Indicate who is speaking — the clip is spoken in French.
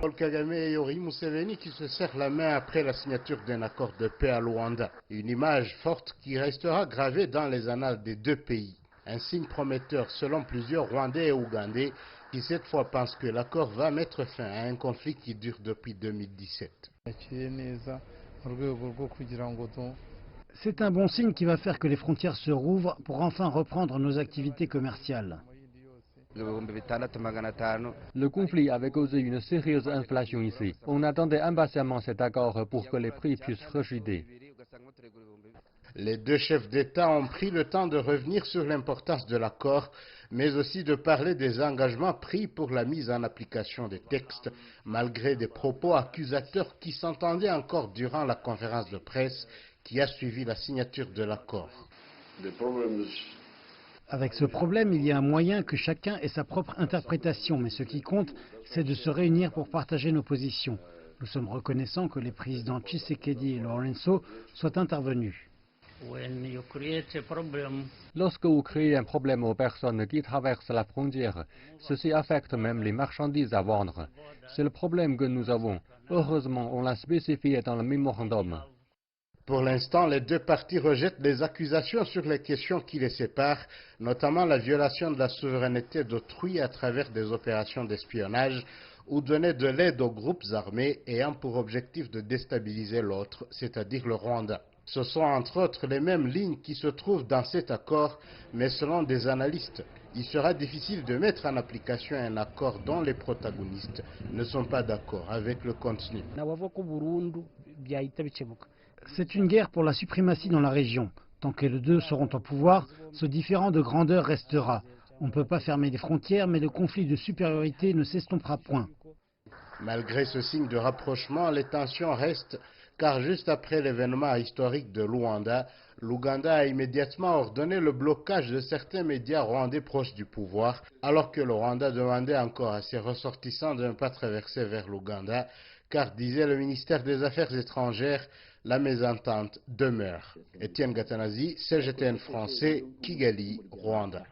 Speaker 1: Paul Kagame et Yoweri Museveni qui se serrent la main après la signature d'un accord de paix à Luanda. Une image forte qui restera gravée dans les annales des deux pays. Un signe prometteur selon plusieurs Rwandais et Ougandais qui cette fois pensent que l'accord va mettre fin à un conflit qui dure depuis 2017.
Speaker 2: C'est un bon signe qui va faire que les frontières se rouvrent pour enfin reprendre nos activités commerciales.
Speaker 3: Le conflit avait causé une sérieuse inflation ici. On attendait impatiemment cet accord pour que les prix puissent rechuter.
Speaker 1: Les deux chefs d'État ont pris le temps de revenir sur l'importance de l'accord, mais aussi de parler des engagements pris pour la mise en application des textes, malgré des propos accusateurs qui s'entendaient encore durant la conférence de presse qui a suivi la signature de l'accord.
Speaker 2: Avec ce problème, il y a un moyen que chacun ait sa propre interprétation, mais ce qui compte, c'est de se réunir pour partager nos positions. Nous sommes reconnaissants que les présidents Tshisekedi et Lorenzo soient intervenus.
Speaker 3: Lorsque vous créez un problème aux personnes qui traversent la frontière, ceci affecte même les marchandises à vendre. C'est le problème que nous avons. Heureusement, on l'a spécifié dans le mémorandum.
Speaker 1: Pour l'instant, les deux parties rejettent les accusations sur les questions qui les séparent, notamment la violation de la souveraineté d'autrui à travers des opérations d'espionnage ou donner de l'aide aux groupes armés ayant pour objectif de déstabiliser l'autre, c'est-à-dire le Rwanda. Ce sont entre autres les mêmes lignes qui se trouvent dans cet accord, mais selon des analystes, il sera difficile de mettre en application un accord dont les protagonistes ne sont pas d'accord avec le contenu.
Speaker 2: C'est une guerre pour la suprématie dans la région. Tant que les deux seront au pouvoir, ce différend de grandeur restera. On ne peut pas fermer les frontières, mais le conflit de supériorité ne s'estompera point.
Speaker 1: Malgré ce signe de rapprochement, les tensions restent, car juste après l'événement historique de Luanda, l'Ouganda a immédiatement ordonné le blocage de certains médias rwandais proches du pouvoir, alors que le Rwanda demandait encore à ses ressortissants de ne pas traverser vers l'Ouganda, car, disait le ministère des Affaires étrangères, la mésentente demeure. Étienne Gatanazi, CGTN français, Kigali, Rwanda.